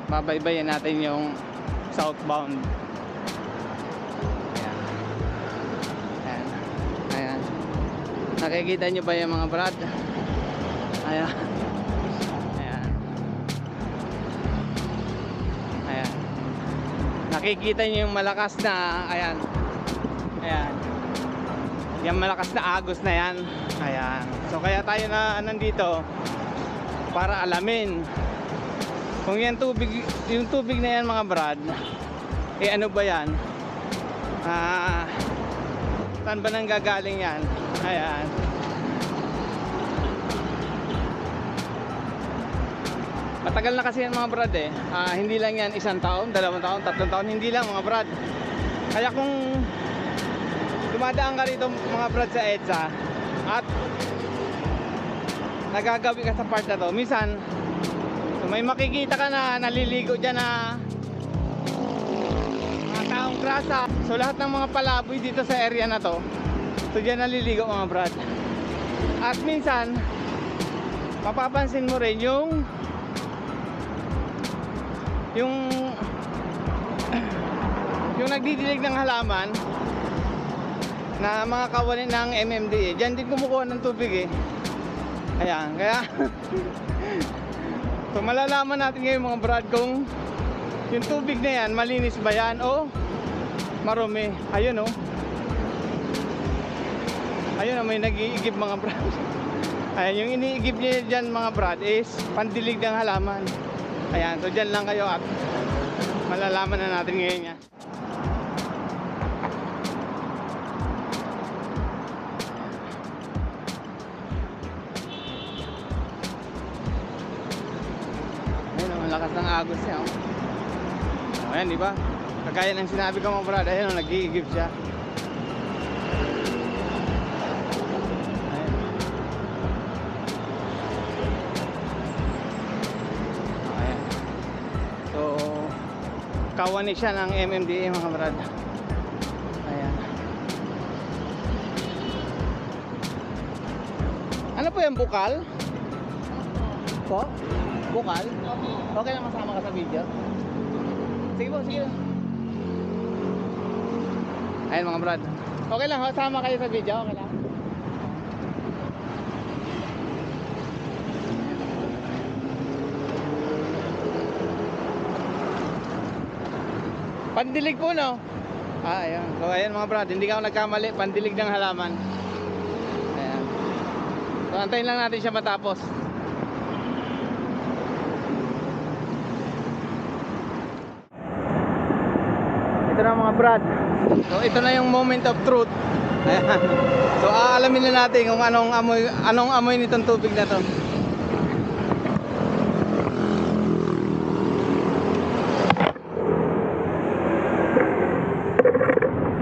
babaybayin natin yung southbound. Ayan. Ayan. Nakikita nyo ba yung mga brad? Ayan. Ayan. Ayan. Nakikita nyo yung malakas na, ayan. Ayan. Yung malakas na agos na yan. Ayan. So kaya tayo na nandito para alamin kung yan tubig, yung tubig na yan mga brad, eh ano ba yan? Saan ba nang gagaling yan? Ayan. Matagal na kasi yan mga brad eh. Hindi lang yan 1 taon, 2 taon, 3 taon, hindi lang mga brad. Kaya kung dumadaan ka rito mga brad sa EDSA at nagagawi ka sa part na to, minsan so may makikita ka na naliligo dyan na mga taong grasa. So lahat ng mga palaboy dito sa area na to, so dyan naliligo mga brad. At minsan mapapansin mo rin yung nagdidilig ng halaman na mga kawani ng MMDA. Diyan din kumukuha ng tubig eh. Ayan, kaya so malalaman natin ngayon mga brad kung yung tubig na yan, malinis ba yan o marumi. Ayun oh. Ayun oh, may nag-iigib mga brad. Ayan, yung iniigib niya dyan mga brad is pandilig ng halaman. Ayan, so dyan lang kayo at malalaman na natin ngayon yan. Lakas ng agos niya oh. Ayan diba, kagaya ng sinabi ko mga brad, ayun oh, nag-iigib siya. Ayan. So kawani siya ng MMDA mga brad. Ayan. Ano po yung bukal? Po? Bukal? Okay lang masama ka sa video? Sige po, sige. Ayun mga brad. Okay lang, sama kayo sa video, okay lang. Pandilig po no? Ayan. So ayan mga brad, hindi ka nagkamali, pandilig ng halaman. Ayan. So antayin lang natin siya matapos. Ito na mga brad. So ito na yung moment of truth. Ayan. So aalamin na natin kung anong amoy nitong tubig na to.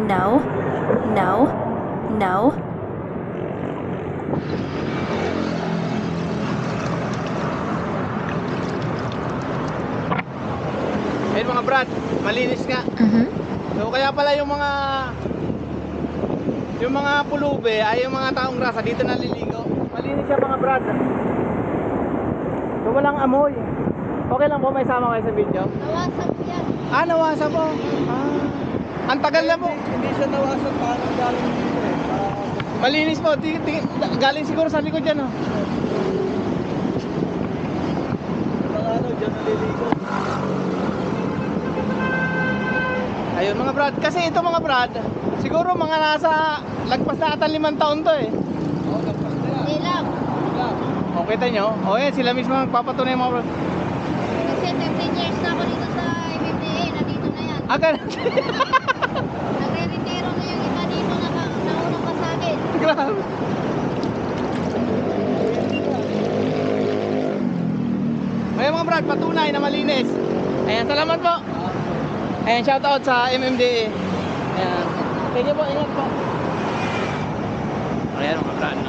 No. No. No. Ayun mga brad, malinis nga. So kaya pala yung mga pulube ay yung mga taong grasa dito naliligo. Malinis siya mga brad. So walang amoy. Okay lang po may sama kayo sa video. Nawasan po yan. Nawasan po. Ang tagal na po. Hindi siya nawasan, parang galing dito eh. Malinis po. Galing siguro sa likod dyan oh. Dyan naliligo. Ayun mga brad, kasi ito mga brad, siguro mga nasa lagpas na ata 5 taon to eh. Oo, nagpas na yan. Hindi lang. O kita nyo, o yan sila mismo magpapatunay mga brad. Kasi 15 years na ako dito sa MMDA. Nandito na yan. Ganun. Nagre-retiro na yung iba dito na naunang pa sa akin. Grabe. Ayun mga brad, patunay na malinis. Ayan, salamat po. Ayan, shoutout sa MMDA. Ayan. Thank you po, ingat po. Ayan mga brad.